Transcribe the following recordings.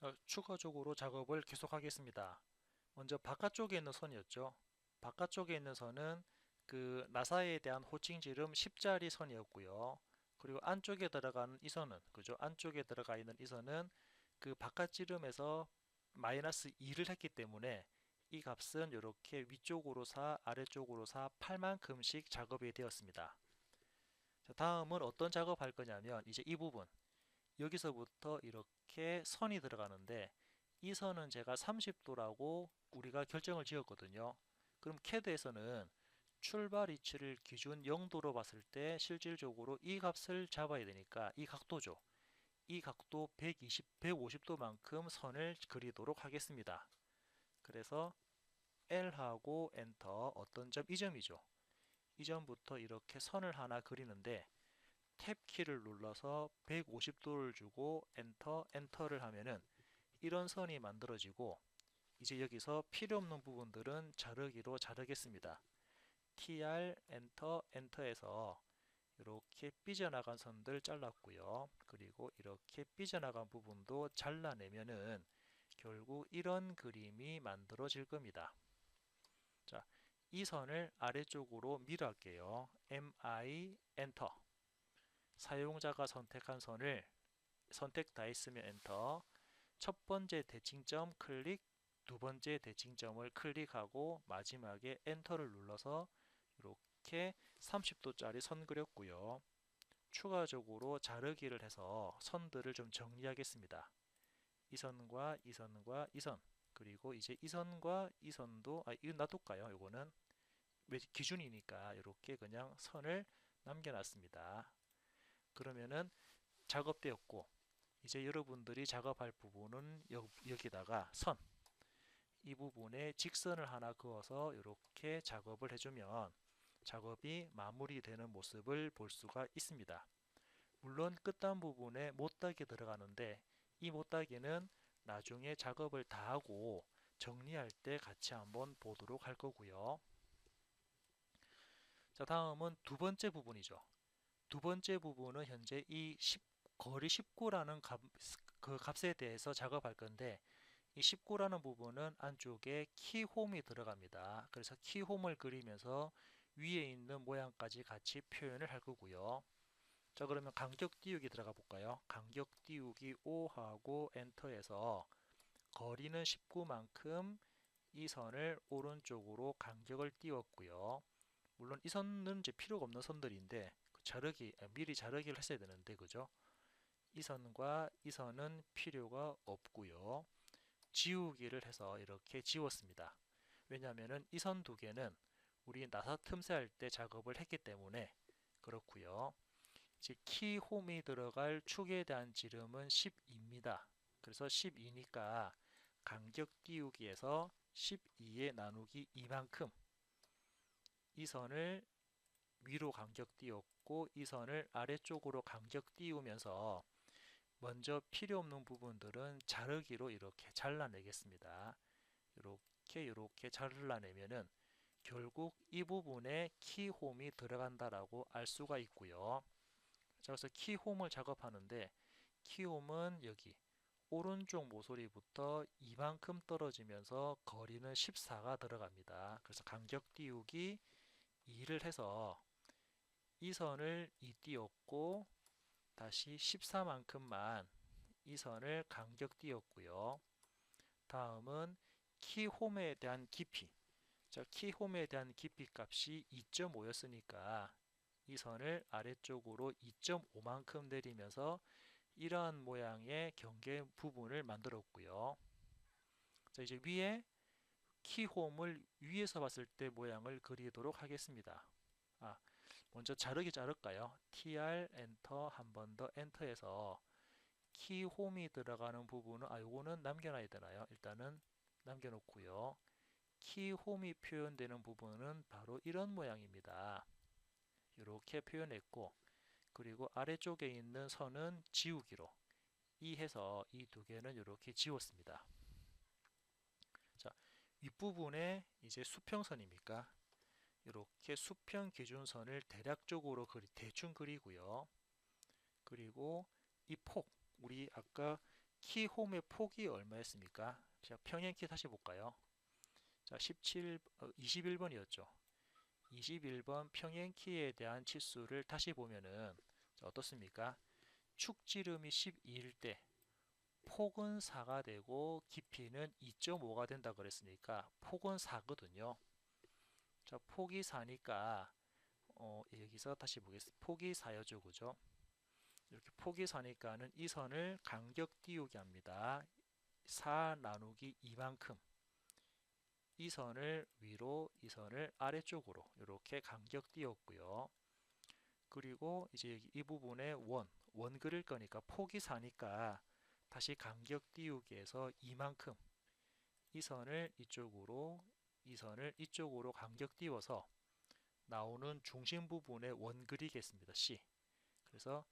자, 추가적으로 작업을 계속하겠습니다. 먼저 바깥쪽에 있는 선이었죠. 바깥쪽에 있는 선은 그 나사에 대한 호칭 지름 10짜리 선이었고요. 그리고 안쪽에 들어가는 이 선은, 그죠? 안쪽에 들어가 있는 이 선은 그 바깥 지름에서 마이너스 2를 했기 때문에 이 값은 이렇게 위쪽으로 4, 아래쪽으로 4, 8만큼씩 작업이 되었습니다. 자, 다음은 어떤 작업할 거냐면 이제 이 부분, 여기서부터 이렇게 선이 들어가는데 이 선은 제가 30도라고 우리가 결정을 지었거든요. 그럼 CAD에서는 출발 위치를 기준 0도로 봤을 때 실질적으로 이 값을 잡아야 되니까 이 각도죠. 이 각도 120, 150도만큼 선을 그리도록 하겠습니다. 그래서 L하고 엔터 어떤 점? 이 점이죠. 이 점부터 이렇게 선을 하나 그리는데 탭 키를 눌러서 150도를 주고 엔터를 하면은 이런 선이 만들어지고 이제 여기서 필요 없는 부분들은 자르기로 자르겠습니다. TR 엔터에서 이렇게 삐져나간 선들 잘랐고요. 그리고 이렇게 삐져나간 부분도 잘라내면은 결국 이런 그림이 만들어질 겁니다. 자, 이 선을 아래쪽으로 밀어할게요. MI 엔터. 사용자가 선택한 선을 선택 다 했으면 엔터. 첫 번째 대칭점 클릭, 두 번째 대칭점을 클릭하고 마지막에 엔터를 눌러서 이렇게 30도짜리 선 그렸고요. 추가적으로 자르기를 해서 선들을 좀 정리하겠습니다. 이 선과 이 선과 이 선, 그리고 이제 이 선과 이 선도 이거 놔둘까요? 이거는 기준이니까 이렇게 그냥 선을 남겨놨습니다. 그러면은 작업되었고 이제 여러분들이 작업할 부분은 여기다가 선, 이 부분에 직선을 하나 그어서 이렇게 작업을 해주면 작업이 마무리되는 모습을 볼 수가 있습니다. 물론 끝단 부분에 못다기 들어가는데 이 못다기는 나중에 작업을 다 하고 정리할 때 같이 한번 보도록 할 거고요. 자, 다음은 두 번째 부분이죠. 두 번째 부분은 현재 이 거리 19라는 그 값에 대해서 작업할 건데 이 19라는 부분은 안쪽에 키홈이 들어갑니다. 그래서 키홈을 그리면서 위에 있는 모양까지 같이 표현을 할 거고요. 자, 그러면 간격 띄우기 들어가 볼까요? 간격 띄우기 5하고 엔터에서 거리는 19만큼 이 선을 오른쪽으로 간격을 띄웠고요. 물론 이 선은 이제 필요가 없는 선들인데 미리 자르기를 했어야 되는데 그죠? 이 선과 이 선은 필요가 없고요. 지우기를 해서 이렇게 지웠습니다. 왜냐하면 이 선 두 개는 우리 나사 틈새 할 때 작업을 했기 때문에 그렇고요. 이제 키 홈이 들어갈 축에 대한 지름은 12입니다. 그래서 12니까 간격 띄우기에서 12에 나누기 2만큼 이 선을 위로 간격 띄웠고 이 선을 아래쪽으로 간격 띄우면서 먼저 필요 없는 부분들은 자르기로 이렇게 잘라내겠습니다. 이렇게 잘라내면은 결국 이 부분에 키홈이 들어간다라고 알 수가 있고요. 자, 그래서 키홈을 작업하는데 키홈은 여기 오른쪽 모서리부터 이만큼 떨어지면서 거리는 14가 들어갑니다. 그래서 간격 띄우기 2를 해서 이 선을 2 띄웠고 다시 14만큼만 이 선을 간격 띄웠고요. 다음은 키홈에 대한 깊이. 자, 키홈에 대한 깊이 값이 2.5였으니까 이 선을 아래쪽으로 2.5만큼 내리면서 이러한 모양의 경계 부분을 만들었고요. 자, 이제 위에 키홈을 위에서 봤을 때 모양을 그리도록 하겠습니다. 먼저 자르기 자를까요? TR 엔터 한 번 더 엔터해서 키홈이 들어가는 부분은 요거는 남겨놔야 되나요? 일단은 남겨놓고요. 키홈이 표현되는 부분은 바로 이런 모양입니다. 이렇게 표현했고 그리고 아래쪽에 있는 선은 지우기로 해서 이 두 개는 이렇게 지웠습니다. 자, 윗부분에 이제 수평선입니까? 이렇게 수평 기준선을 대략적으로 대충 그리고요. 그리고 이 폭, 우리 아까 키 홈의 폭이 얼마였습니까? 자, 평행키 다시 볼까요? 자, 21번이었죠. 21번 평행키에 대한 치수를 다시 보면은 자, 어떻습니까? 축지름이 12일 때 폭은 4가 되고 깊이는 2.5가 된다 그랬으니까 폭은 4거든요. 자, 폭이 4니까 여기서 다시 보겠습니다. 폭이 4여죠, 그죠? 이렇게 폭이 4니까는 이 선을 간격 띄우기 합니다. 4 나누기 2만큼 이 선을 위로, 이 선을 아래쪽으로 이렇게 간격 띄웠고요. 그리고 이제 이 부분에 원 그릴 거니까 폭이 4니까 다시 간격 띄우기에서 이만큼 이 선을 이쪽으로, 이 선을 이쪽으로 간격 띄워서 나오는 중심 부분에 원 그리겠습니다. C. 그래서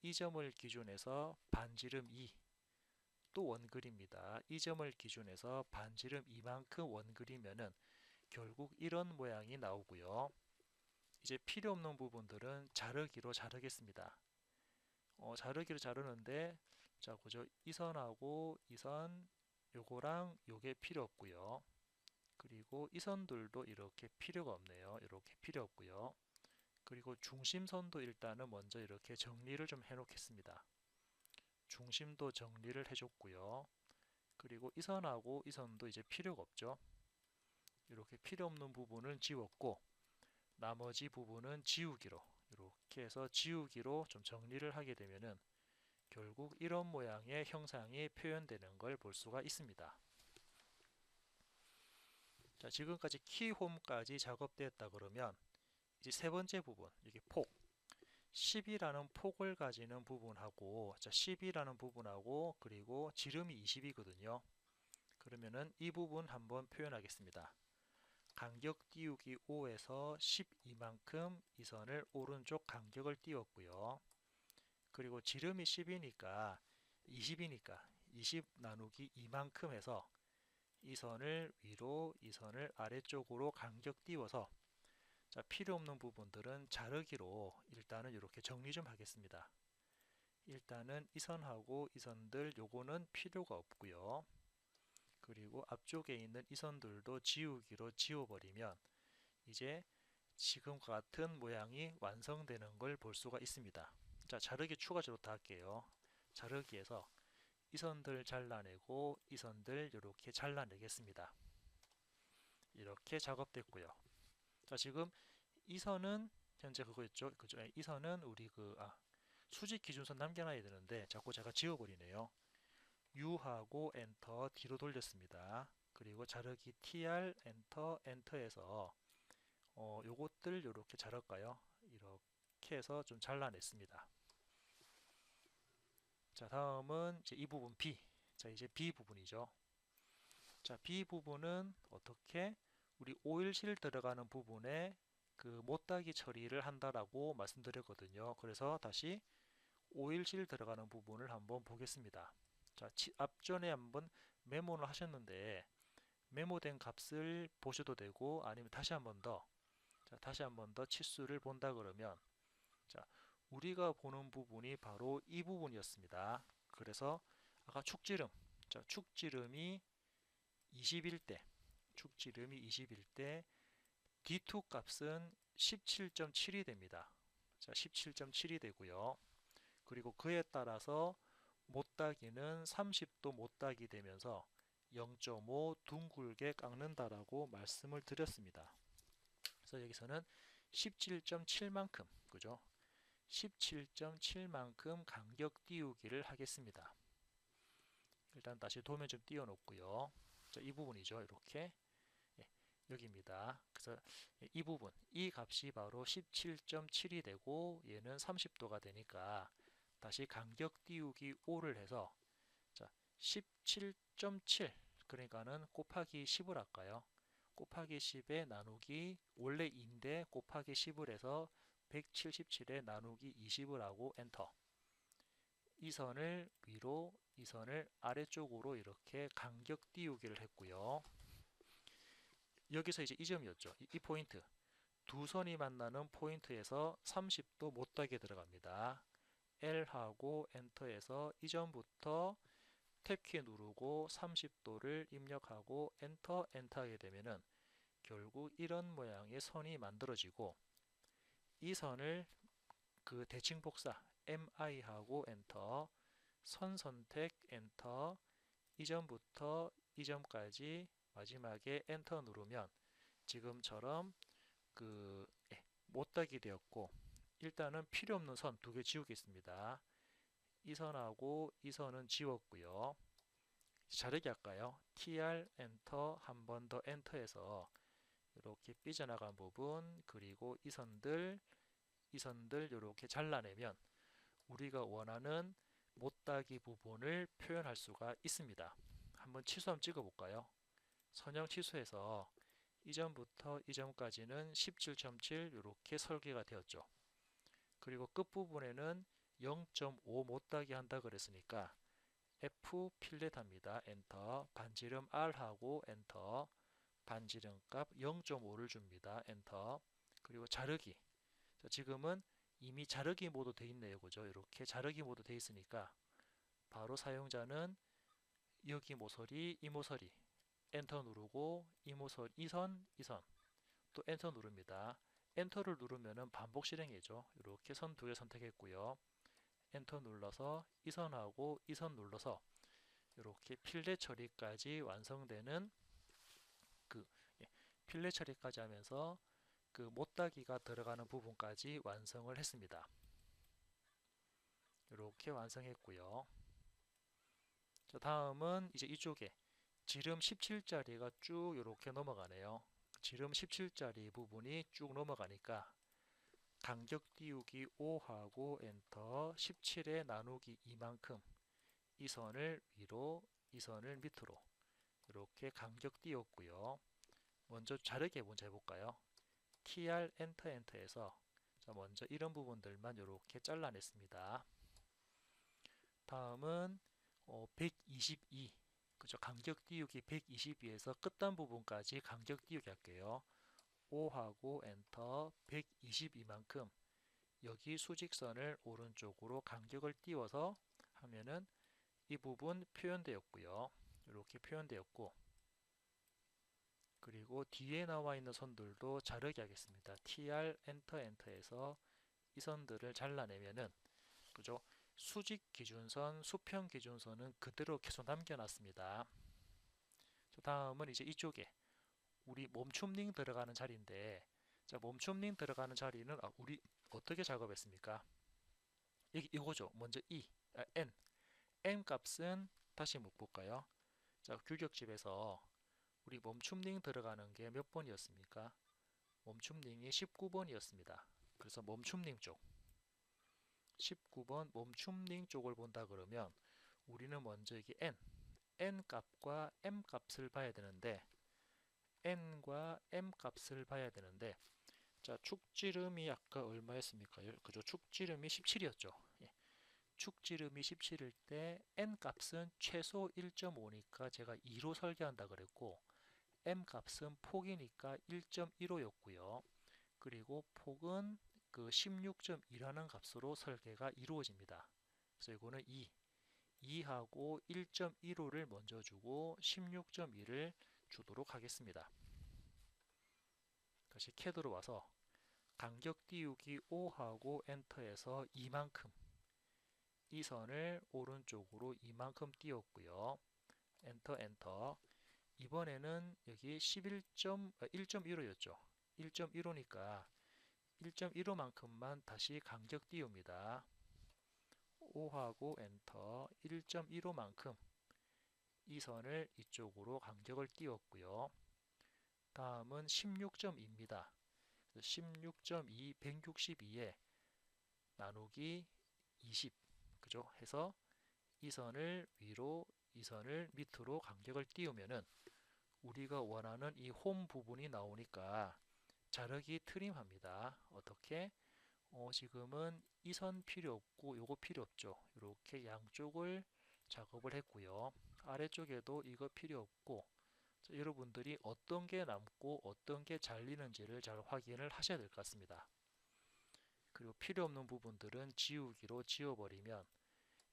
이 점을 기준해서 반지름 2, 또 원 그립니다. 이 점을 기준해서 반지름 2만큼 원 그리면은 결국 이런 모양이 나오고요. 이제 필요 없는 부분들은 자르기로 자르겠습니다. 자르기로 자르는데 자, 그죠? 이 선하고 이 선 요거랑 요게 필요 없고요. 그리고 이 선들도 이렇게 필요가 없네요. 이렇게 필요 없고요. 그리고 중심선도 일단은 먼저 이렇게 정리를 좀 해 놓겠습니다. 중심도 정리를 해줬고요. 그리고 이 선하고 이 선도 이제 필요가 없죠. 이렇게 필요 없는 부분은 지웠고 나머지 부분은 지우기로 이렇게 해서 지우기로 좀 정리를 하게 되면은 결국 이런 모양의 형상이 표현되는 걸 볼 수가 있습니다. 자, 지금까지 키홈까지 작업되었다 그러면 이제 세 번째 부분, 이게 폭 10이라는 폭을 가지는 부분하고 자, 10이라는 부분하고 그리고 지름이 20이거든요. 그러면은 이 부분 한번 표현하겠습니다. 간격 띄우기 5에서 12만큼 이 선을 오른쪽 간격을 띄웠고요. 그리고 지름이 10이니까 20이니까 20 나누기 2만큼 해서 이 선을 위로, 이 선을 아래쪽으로 간격 띄워서 자, 필요 없는 부분들은 자르기로 일단은 이렇게 정리 좀 하겠습니다. 일단은 이 선하고 이 선들 요거는 필요가 없고요. 그리고 앞쪽에 있는 이 선들도 지우기로 지워버리면 이제 지금과 같은 모양이 완성되는 걸 볼 수가 있습니다. 자, 자르기 추가적으로 다 할게요. 자르기에서 이 선들 잘라내고 이 선들 이렇게 잘라내겠습니다. 이렇게 작업됐고요. 자, 지금 이 선은 현재 그거였죠. 그죠? 이 선은 우리 수직 기준선 남겨놔야 되는데 자꾸 제가 지워버리네요. U하고 엔터 뒤로 돌렸습니다. 그리고 자르기 TR 엔터 엔터에서 요것들 이렇게 자를까요? 이렇게 해서 좀 잘라냈습니다. 자, 다음은 이제 이 부분 B. 자, 이제 B 부분이죠. 자, B 부분은 어떻게 우리 오일실 들어가는 부분에 그 못따기 처리를 한다라고 말씀드렸거든요. 그래서 다시 오일실 들어가는 부분을 한번 보겠습니다. 자, 앞전에 한번 메모를 하셨는데 메모된 값을 보셔도 되고 아니면 다시 한번 더 다시 한번 더 치수를 본다 그러면 자, 우리가 보는 부분이 바로 이 부분이었습니다. 그래서 아까 축지름 자, 축지름이 20일 때 D2 값은 17.7이 됩니다. 자, 17.7이 되고요. 그리고 그에 따라서 못따기는 30도 못따기 되면서 0.5 둥글게 깎는다라고 말씀을 드렸습니다. 그래서 여기서는 17.7만큼 그죠? 17.7만큼 간격 띄우기를 하겠습니다. 일단 다시 도면 좀 띄워 놓고요. 자, 이 부분이죠. 이렇게 여기입니다. 그래서 이 부분, 이 값이 바로 17.7이 되고 얘는 30도가 되니까 다시 간격 띄우기 5를 해서 자, 17.7 그러니까는 곱하기 10을 할까요? 곱하기 10에 나누기 원래 2인데 곱하기 10을 해서 177에 나누기 20을 하고 엔터. 이 선을 위로, 이 선을 아래쪽으로 이렇게 간격 띄우기를 했고요. 여기서 이제 이 점이었죠. 이 포인트. 두 선이 만나는 포인트에서 30도 못하게 들어갑니다. L하고 엔터에서 이 점부터 탭키 누르고 30도를 입력하고 엔터 하게 되면은 결국 이런 모양의 선이 만들어지고, 이 선을 그 대칭 복사 MI 하고 엔터, 선 선택 엔터, 이 점부터 이 점까지 마지막에 엔터 누르면 지금처럼 못다기 되었고, 일단은 필요 없는 선 두 개 지우겠습니다. 이 선하고 이 선은 지웠고요. 자르기 할까요? TR 엔터, 한 번 더 엔터해서 이렇게 삐져나간 부분, 그리고 이 선들 이렇게 잘라내면 우리가 원하는 못따기 부분을 표현할 수가 있습니다. 한번 취소 한번 찍어 볼까요? 선형 취소해서 이 점부터 이 점까지는 17.7 이렇게 설계가 되었죠. 그리고 끝부분에는 0.5 못따기 한다 그랬으니까 F 필렛 합니다. 엔터. 반지름 R 하고 엔터. 반지름 값 0.5를 줍니다. 엔터. 그리고 자르기. 자, 지금은 이미 자르기 모드 돼 있네요. 그죠? 이렇게 자르기 모드 돼 있으니까 바로 사용자는 여기 모서리, 이 모서리 엔터 누르고 이 모서리, 이 선 또 엔터 누릅니다. 엔터를 누르면은 반복 실행이죠. 이렇게 선 두 개 선택했고요. 엔터 눌러서 이 선하고 이 선 눌러서 이렇게 필렛 처리까지 완성되는 그 필렛 처리까지 하면서 그 못따기가 들어가는 부분까지 완성을 했습니다. 이렇게 완성했고요. 자, 다음은 이제 이쪽에 지름 17짜리가 쭉 이렇게 넘어가네요. 지름 17짜리 부분이 쭉 넘어가니까 간격 띄우기 5하고 엔터, 17에 나누기 2만큼 이 선을 위로, 이 선을 밑으로 이렇게 간격 띄웠고요. 먼저 자르기 먼저 해볼까요? TR 엔터해서 자, 먼저 이런 부분들만 이렇게 잘라냈습니다. 다음은 122, 그죠? 간격 띄우기 122에서 끝단 부분까지 간격 띄우기 할게요. 5하고 엔터, 122만큼 여기 수직선을 오른쪽으로 간격을 띄워서 하면은 이 부분 표현되었고요. 이렇게 표현되었고, 그리고 뒤에 나와 있는 선들도 자르기 하겠습니다. TR 엔터해서 이 선들을 잘라내면은, 그죠? 수직 기준선, 수평 기준선은 그대로 계속 남겨놨습니다. 다음은 이제 이쪽에 우리 멈춤링 들어가는 자리인데, 자, 멈춤링 들어가는 자리는 우리 어떻게 작업했습니까? 이거죠. 먼저 N 값은 다시 볼까요? 자, 규격집에서 우리 멈춤링 들어가는 게 몇 번이었습니까? 멈춤링이 19번이었습니다. 그래서 멈춤링 쪽 19번 멈춤링 쪽을 본다 그러면 우리는 먼저 이게 N 값과 M 값을 봐야 되는데, N과 M 값을 봐야 되는데, 자, 축지름이 아까 얼마였습니까? 그죠? 축지름이 17이었죠. 예. 축지름이 17일 때 N 값은 최소 1.5니까 제가 2로 설계한다 그랬고, M 값은 폭이니까 1.15였고요. 그리고 폭은 그 16.2라는 값으로 설계가 이루어집니다. 그래서 이거는 2하고 1.15를 먼저 주고 16.2를 주도록 하겠습니다. 다시 CAD로 와서 간격 띄우기 5하고 엔터해서 이만큼, 이 선을 오른쪽으로 이만큼 띄웠고요. 엔터. 이번에는 여기 1.15였죠. 1.15니까 1.15만큼만 다시 간격 띄웁니다. 5하고 엔터, 1.15만큼 이 선을 이쪽으로 간격을 띄웠고요. 다음은 16.2입니다. 16.2, 162에 나누기 20, 그죠? 해서 이 선을 위로, 이 선을 밑으로 간격을 띄우면은 우리가 원하는 이 홈 부분이 나오니까 자르기 트림합니다. 어떻게? 지금은 이 선 필요 없고 요거 필요 없죠. 이렇게 양쪽을 작업을 했고요. 아래쪽에도 이거 필요 없고, 자, 여러분들이 어떤 게 남고 어떤 게 잘리는지를 잘 확인을 하셔야 될 것 같습니다. 그리고 필요 없는 부분들은 지우기로 지워버리면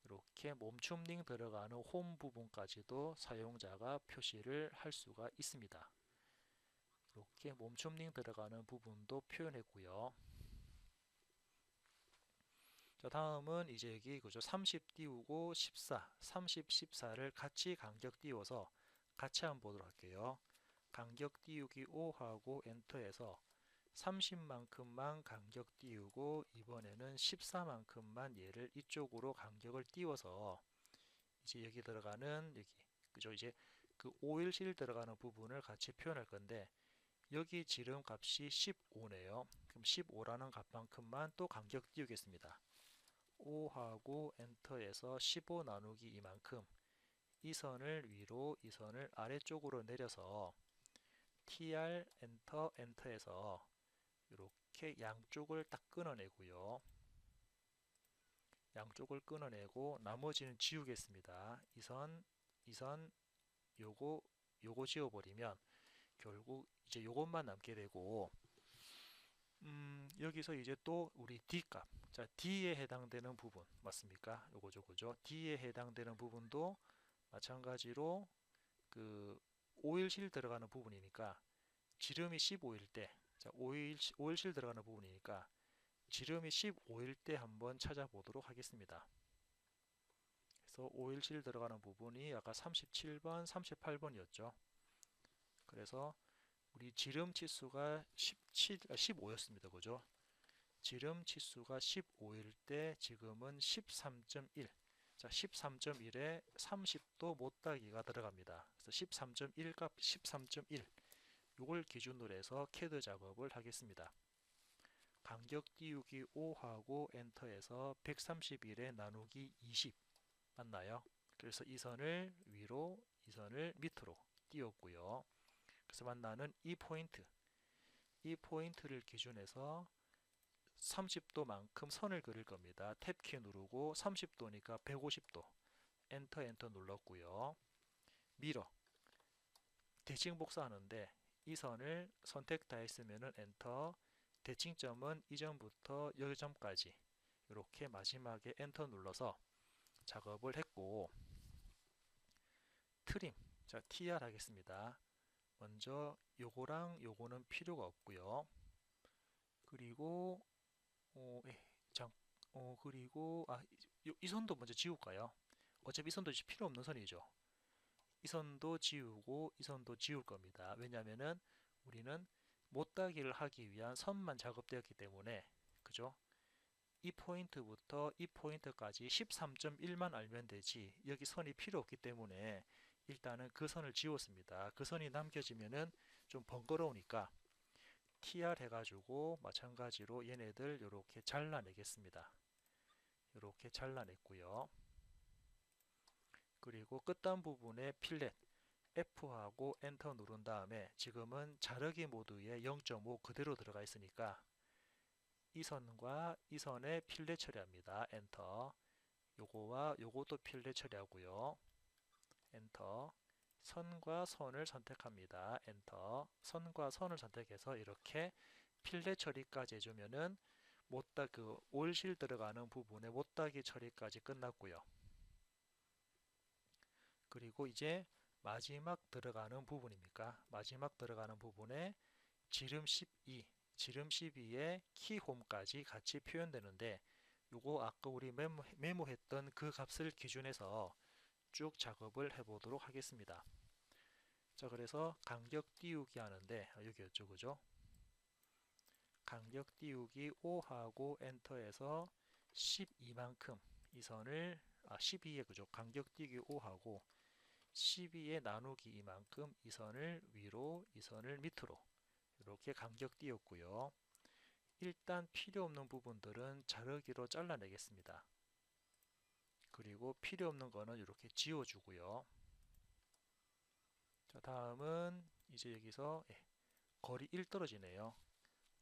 이렇게 멈춤링 들어가는 홈 부분까지도 사용자가 표시를 할 수가 있습니다. 이렇게 멈춤링 들어가는 부분도 표현했고요. 자, 다음은 이제 여기 그죠? 30 띄우고 14, 30, 14를 같이 간격 띄워서 같이 한번 보도록 할게요. 간격 띄우기 5하고 엔터해서 30만큼만 간격 띄우고 이번에는 14만큼만 얘를 이쪽으로 간격을 띄워서 이제 여기 들어가는 여기 그죠? 이제 그 5일실 들어가는 부분을 같이 표현할 건데 여기 지름 값이 15네요. 그럼 15라는 값만큼만 또 간격 띄우겠습니다. 5하고 엔터에서 15 나누기 이만큼 이 선을 위로 이 선을 아래쪽으로 내려서 TR 엔터에서 이렇게 양쪽을 딱 끊어내고요. 양쪽을 끊어내고 나머지는 지우겠습니다. 이 선, 요거 지워버리면 결국 이제 요것만 남게 되고 여기서 이제 또 우리 D값 자 D에 해당되는 부분 맞습니까? 요거죠 그죠? D에 해당되는 부분도 마찬가지로 그 오일실 들어가는 부분이니까 지름이 15일 때 자, 오일실 들어가는 부분이니까 지름이 15일 때 한번 찾아보도록 하겠습니다. 그래서 오일실 들어가는 부분이 아까 37번, 38번이었죠. 그래서 우리 지름 치수가 15였습니다. 그죠? 지름 치수가 15일 때 지금은 13.1. 자, 13.1에 30도 못따기가 들어갑니다. 그래서 13.1 값 13.1. 요걸 기준으로 해서 CAD 작업을 하겠습니다. 간격 띄우기 5하고 엔터에서 131에 나누기 20 맞나요? 그래서 이 선을 위로, 이 선을 밑으로 띄웠고요. 그래서 만나는 이 포인트를 기준해서 30도만큼 선을 그릴 겁니다. 탭키 누르고 30도니까 150도 엔터 눌렀고요. 미러 대칭 복사하는데 이 선을 선택 다 했으면 엔터 대칭점은 이점부터 여기점까지 이렇게 마지막에 엔터 눌러서 작업을 했고 트림 자 TR 하겠습니다. 먼저 요거랑 요거는 필요가 없고요. 그리고 그리고 이 선도 먼저 지울까요? 어차피 이 선도 필요 없는 선이죠. 이 선도 지우고 이 선도 지울 겁니다. 왜냐하면은 우리는 못따기를 하기 위한 선만 작업되었기 때문에 그죠? 이 포인트부터 이 포인트까지 13.1만 알면 되지 여기 선이 필요 없기 때문에 일단은 그 선을 지웠습니다. 그 선이 남겨지면은 좀 번거로우니까 TR 해가지고 마찬가지로 얘네들 이렇게 잘라내겠습니다. 이렇게 잘라냈고요. 그리고 끝단 부분에 필렛 F하고 엔터 누른 다음에 지금은 자르기 모드에 0.5 그대로 들어가 있으니까 이 선과 이 선에 필렛 처리합니다. 엔터 요거와 요것도 필렛 처리하고요. 엔터 선과 선을 선택합니다. 엔터 선과 선을 선택해서 이렇게 필렛 처리까지 해주면은 그 올실 들어가는 부분에 못따기 처리까지 끝났고요. 그리고 이제 마지막 들어가는 부분입니까? 마지막 들어가는 부분에 지름 12, 지름 12에 키홈까지 같이 표현되는데 요거 아까 우리 메모했던 그 값을 기준해서 쭉 작업을 해보도록 하겠습니다. 자, 그래서 간격 띄우기 하는데 여기였죠, 그죠? 간격 띄우기 5하고 엔터에서 12만큼 이 선을 12에 그죠? 간격 띄우기 5하고 12에 나누기 이만큼 이 선을 위로 이 선을 밑으로 이렇게 간격 띄웠고요. 일단 필요 없는 부분들은 자르기로 잘라내겠습니다. 그리고 필요 없는 거는 이렇게 지워주고요. 자, 다음은 이제 여기서 거리 1 떨어지네요.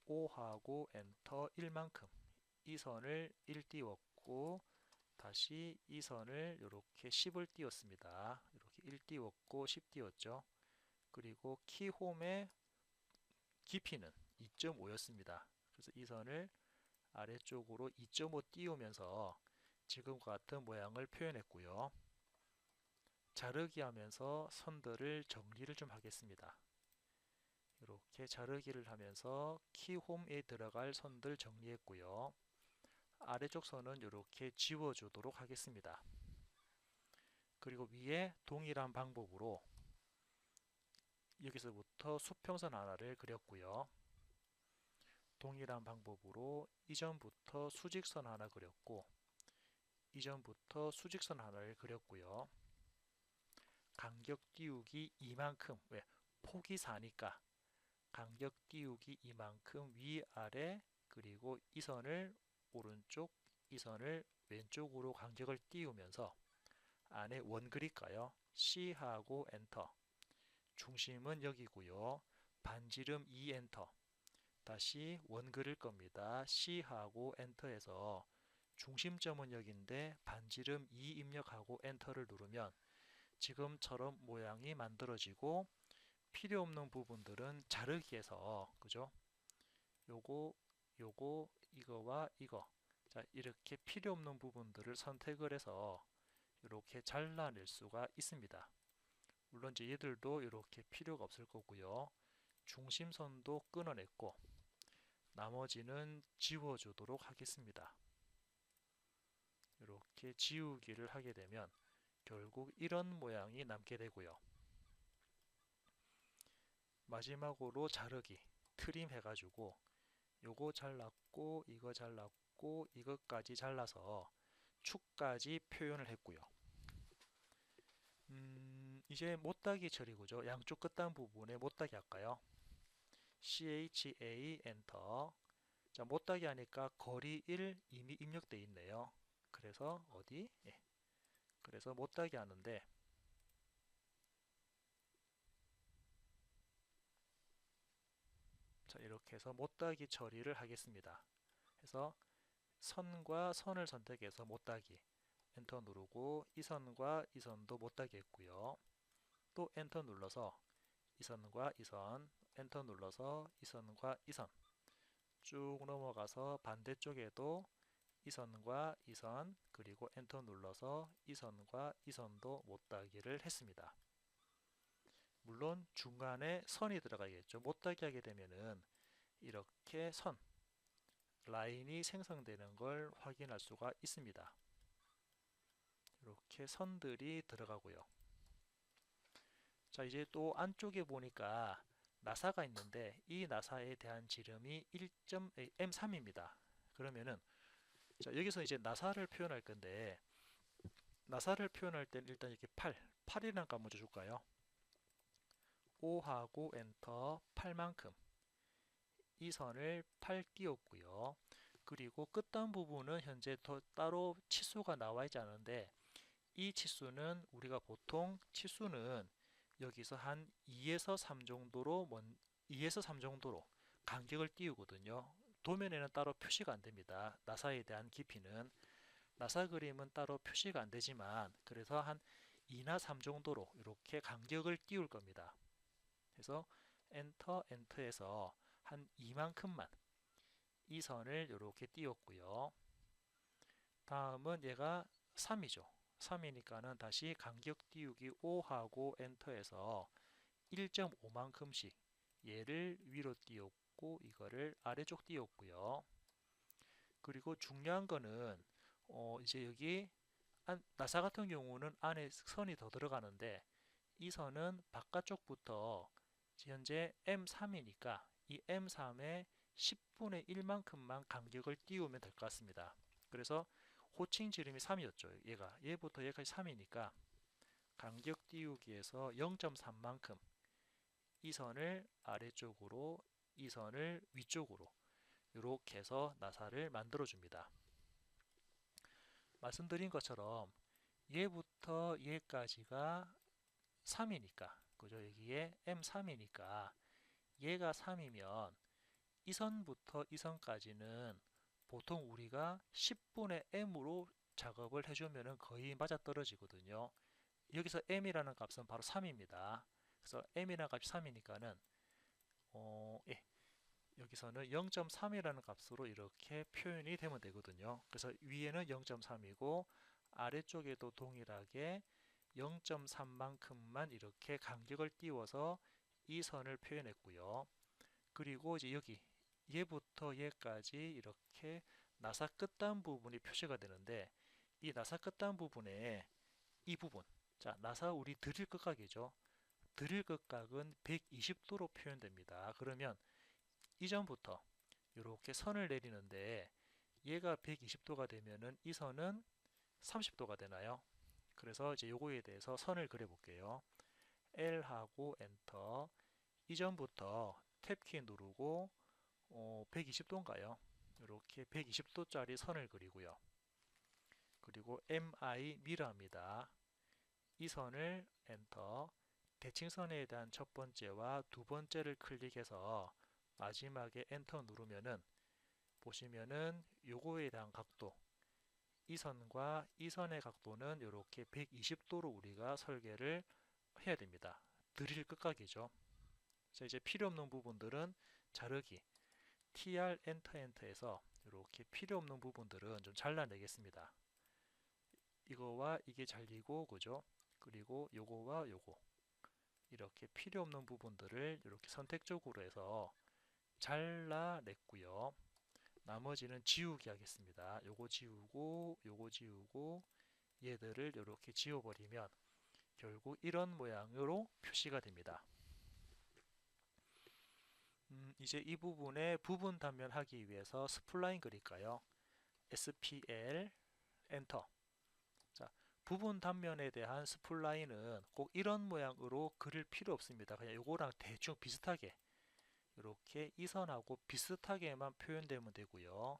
5하고 엔터 1만큼 이 선을 1 띄웠고 다시 이 선을 이렇게 10을 띄웠습니다. 이렇게 1 띄웠고 10 띄웠죠. 그리고 키홈의 깊이는 2.5였습니다. 그래서 이 선을 아래쪽으로 2.5 띄우면서 지금과 같은 모양을 표현했고요. 자르기 하면서 선들을 정리를 좀 하겠습니다. 이렇게 자르기를 하면서 키홈에 들어갈 선들 정리했고요. 아래쪽 선은 이렇게 지워주도록 하겠습니다. 그리고 위에 동일한 방법으로 여기서부터 수평선 하나를 그렸고요. 동일한 방법으로 이전부터 수직선 하나 그렸고 이전부터 수직선 하나를 그렸고요. 간격 띄우기 이만큼, 왜? 폭이 4니까 간격 띄우기 이만큼 위아래, 그리고 이 선을 오른쪽, 이 선을 왼쪽으로 간격을 띄우면서 안에 원 그릴까요? C하고 엔터. 중심은 여기고요. 반지름 2 엔터. 다시 원 그릴 겁니다. C하고 엔터에서 중심점은 여기인데 반지름 2 입력하고 엔터를 누르면 지금처럼 모양이 만들어지고, 필요 없는 부분들은 자르기해서, 그죠? 요거, 요거, 이거와 이거. 자, 이렇게 필요 없는 부분들을 선택을 해서 이렇게 잘라낼 수가 있습니다. 물론 이제 얘들도 이렇게 필요가 없을 거고요. 중심선도 끊어냈고 나머지는 지워주도록 하겠습니다. 이렇게 지우기를 하게 되면 결국 이런 모양이 남게 되고요. 마지막으로 자르기, 트림 해가지고 요거 잘랐고 이거 잘랐고 이것까지 잘라서 축까지 표현을 했고요. 이제 못따기 처리구죠. 양쪽 끝단 부분에 못따기 할까요? CHA 엔터. 자, 못따기 하니까 거리 1 이미 입력되어 있네요. 그래서 어디? 예. 그래서 못따기 하는데 자, 이렇게 해서 못따기 처리를 하겠습니다. 그래서 선과 선을 선택해서 못따기 엔터 누르고 이 선과 이 선도 못따기 했고요. 또 엔터 눌러서 이 선과 이 선, 엔터 눌러서 이 선과 이 선 쭉 넘어가서 반대쪽에도 이 선과 이 선, 그리고 엔터 눌러서 이 선과 이 선도 못따기를 했습니다. 물론 중간에 선이 들어가겠죠. 못따기 하게 되면은 이렇게 선, 라인이 생성되는 걸 확인할 수가 있습니다. 이렇게 선들이 들어가고요. 자, 이제 또 안쪽에 보니까 나사가 있는데 이 나사에 대한 지름이 1.M3입니다. 그러면은 자, 여기서 이제 나사를 표현할 건데 나사를 표현할 때는 일단 이렇게 8이라는 값 먼저 줄까요? 5하고 엔터 8만큼 이 선을 8 띄웠고요. 그리고 끝단 부분은 현재 더 따로 치수가 나와 있지 않은데 이 치수는 우리가 보통 치수는 여기서 한 2에서 3 정도로 2에서 3 정도로 간격을 띄우거든요. 도면에는 따로 표시가 안 됩니다. 나사에 대한 깊이는 나사 그림은 따로 표시가 안 되지만 그래서 한 2나 3 정도로 이렇게 간격을 띄울 겁니다. 그래서 엔터에서 한 이만큼만 이 선을 이렇게 띄웠고요. 다음은 얘가 3이죠. 3이니까는 다시 간격 띄우기 5하고 엔터에서 1.5만큼씩 얘를 위로 띄웠고 이거를 아래쪽 띄웠고요. 그리고 중요한 거는 이제 여기 나사 같은 경우는 안에 선이 더 들어가는데 이 선은 바깥쪽부터 현재 M3이니까 이 M3의 10분의 1만큼만 간격을 띄우면 될 것 같습니다. 그래서 호칭 지름이 3이었죠. 얘부터 얘까지 3이니까 간격 띄우기에서 0.3만큼 이 선을 아래쪽으로 이 선을 위쪽으로 이렇게 해서 나사를 만들어 줍니다. 말씀드린 것처럼 얘부터 얘까지가 3이니까 그죠? 여기에 M3이니까 얘가 3이면 이 선부터 이 선까지는 보통 우리가 10분의 M으로 작업을 해주면 거의 맞아떨어지거든요. 여기서 M이라는 값은 바로 3입니다. 그래서 M이라는 값이 3이니까는 예, 여기서는 0.3이라는 값으로 이렇게 표현이 되면 되거든요. 그래서 위에는 0.3이고 아래쪽에도 동일하게 0.3만큼만 이렇게 간격을 띄워서 이 선을 표현했고요. 그리고 이제 여기 얘부터 얘까지 이렇게 나사 끝단 부분이 표시가 되는데 이 나사 끝단 부분에 이 부분, 자 나사 우리 드릴 끝각이죠. 드릴 끝각은 120도로 표현됩니다. 그러면 이전부터 이렇게 선을 내리는데 얘가 120도가 되면은 이 선은 30도가 되나요? 그래서 이제 요거에 대해서 선을 그려 볼게요. L하고 엔터. 이전부터 탭키 누르고 120도인가요? 이렇게 120도짜리 선을 그리고요. 그리고 MI 미러입니다. 이 선을 엔터. 대칭선에 대한 첫 번째와 두 번째를 클릭해서 마지막에 엔터 누르면은 보시면은 요거에 대한 각도, 이 선과 이 선의 각도는 이렇게 120도로 우리가 설계를 해야 됩니다. 드릴 끝각이죠. 그래서 이제 필요 없는 부분들은 자르기, TR 엔터 엔터에서 이렇게 필요 없는 부분들은 좀 잘라내겠습니다. 이거와 이게 잘리고 그죠? 그리고 요거와 요거 이렇게 필요 없는 부분들을 이렇게 선택적으로 해서 잘라냈고요. 나머지는 지우기 하겠습니다. 요거 지우고 요거 지우고 얘들을 이렇게 지워버리면 결국 이런 모양으로 표시가 됩니다. 이제 이 부분에 부분 단면하기 위해서 스플라인 그릴까요? SPL 엔터. 자, 부분 단면에 대한 스플라인은 꼭 이런 모양으로 그릴 필요 없습니다. 그냥 요거랑 대충 비슷하게 이렇게 이 선하고 비슷하게만 표현되면 되고요.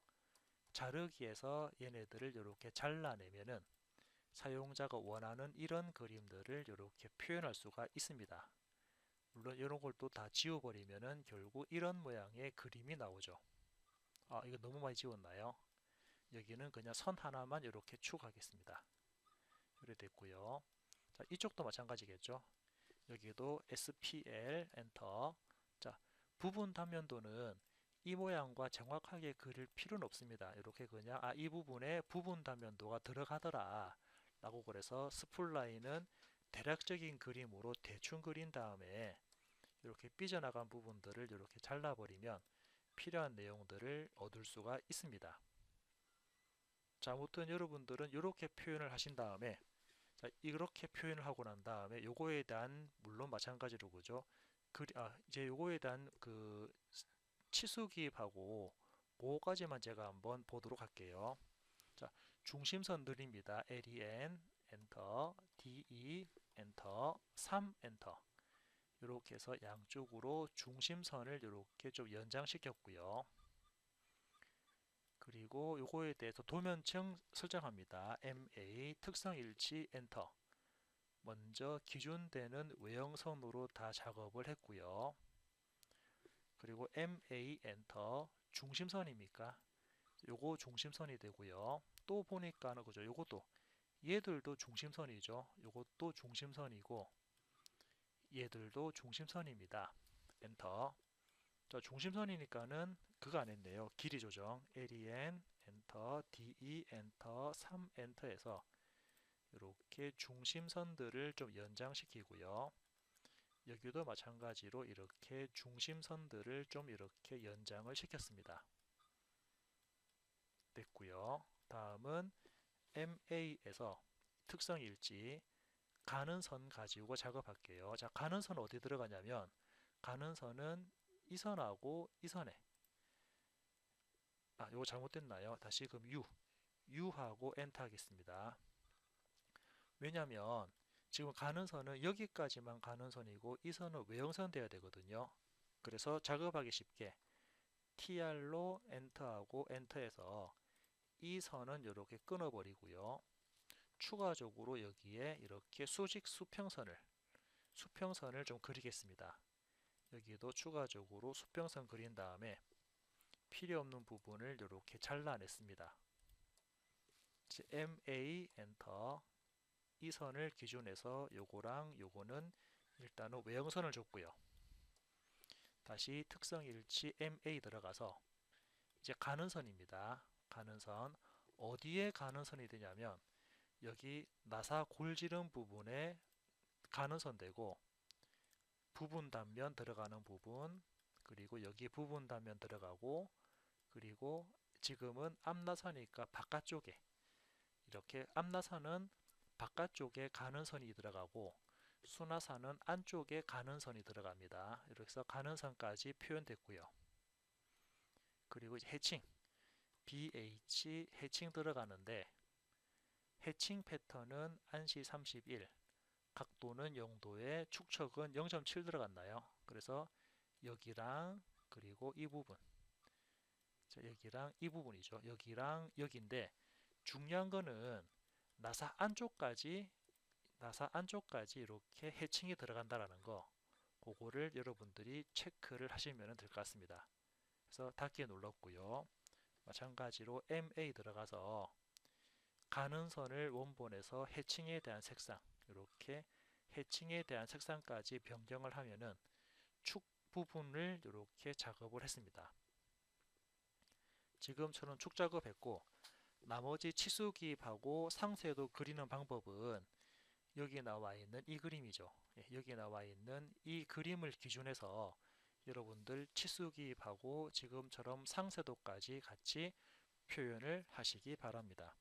자르기에서 얘네들을 이렇게 잘라내면은 사용자가 원하는 이런 그림들을 이렇게 표현할 수가 있습니다. 물론 이런 걸 또 다 지워버리면은 결국 이런 모양의 그림이 나오죠. 아, 이거 너무 많이 지웠나요? 여기는 그냥 선 하나만 이렇게 추가하겠습니다. 이렇게 됐고요. 자, 이쪽도 마찬가지겠죠. 여기도 SPL 엔터. 자, 부분 단면도는 이 모양과 정확하게 그릴 필요는 없습니다. 이렇게 그냥 이 부분에 부분 단면도가 들어가더라 라고 그래서 스플라인은 대략적인 그림으로 대충 그린 다음에 이렇게 삐져나간 부분들을 이렇게 잘라버리면 필요한 내용들을 얻을 수가 있습니다. 자, 아무튼 여러분들은 이렇게 표현을 하신 다음에 자, 이렇게 표현을 하고 난 다음에 요거에 대한 물론 마찬가지로 그죠? 이제 요거에 대한 그 치수기입하고 그거까지만 제가 한번 보도록 할게요. 자, 중심선 느립니다. LEN 엔터, DE 엔터, 3 엔터. 이렇게 해서 양쪽으로 중심선을 이렇게 좀 연장시켰고요. 그리고 요거에 대해서 도면층 설정합니다. MA 특성일치 엔터. 먼저 기준되는 외형선으로 다 작업을 했고요. 그리고 MA 엔터 중심선입니까? 요거 중심선이 되고요. 또 보니까는 그죠? 요것도 얘들도 중심선이죠. 요것도 중심선이고 얘들도 중심선입니다. 엔터. 자, 중심선이니까는 그거 안 했네요. 길이 조정 LEN 엔터, DE 엔터, 3 엔터에서 이렇게 중심선들을 좀 연장시키고요. 여기도 마찬가지로 이렇게 중심선들을 좀 이렇게 연장을 시켰습니다. 됐고요. 다음은 MA에서 특성일지 가는 선 가지고 작업할게요. 자, 가는 선 어디 들어가냐면 가는 선은 이 선하고 이 선에 요거 잘못됐나요? 다시 그럼 U하고 엔터 하겠습니다. 왜냐면 지금 가는 선은 여기까지만 가는 선이고 이 선은 외형선 돼야 되거든요. 그래서 작업하기 쉽게 TR로 엔터하고 엔터해서 이 선은 이렇게 끊어버리고요. 추가적으로 여기에 이렇게 수평선을 좀 그리겠습니다. 여기도 추가적으로 수평선 그린 다음에 필요 없는 부분을 이렇게 잘라냈습니다. MA 엔터 이 선을 기준해서 요거랑 요거는 일단은 외형선을 줬고요. 다시 특성일치 MA 들어가서 이제 가는 선입니다. 가는 선. 어디에 가는 선이 되냐면 여기 나사 골지름 부분에 가는 선 되고, 부분 단면 들어가는 부분, 그리고 여기 부분 단면 들어가고, 그리고 지금은 앞나사니까 바깥쪽에, 이렇게 앞나사는 바깥쪽에 가는 선이 들어가고 수나사는 안쪽에 가는 선이 들어갑니다. 이렇게 해서 가는 선까지 표현됐고요. 그리고 이제 해칭, BH 해칭 들어가는데, 해칭 패턴은 안시 31, 각도는 0도에 축척은 0.7 들어갔나요? 그래서 여기랑 그리고 이 부분, 자, 여기랑 이 부분이죠. 여기랑 여기인데 중요한 거는 나사 안쪽까지 이렇게 해칭이 들어간다라는 거, 그거를 여러분들이 체크를 하시면 될 것 같습니다. 그래서 닫기에 눌렀고요. 마찬가지로 MA 들어가서 가는 선을 원본에서 해칭에 대한 색상, 이렇게 해칭에 대한 색상까지 변경을 하면은 축 부분을 이렇게 작업을 했습니다. 지금처럼 축 작업했고, 나머지 치수 기입하고 상세도 그리는 방법은 여기 나와 있는 이 그림이죠. 여기 나와 있는 이 그림을 기준해서 여러분들 치수 기입하고 지금처럼 상세도까지 같이 표현을 하시기 바랍니다.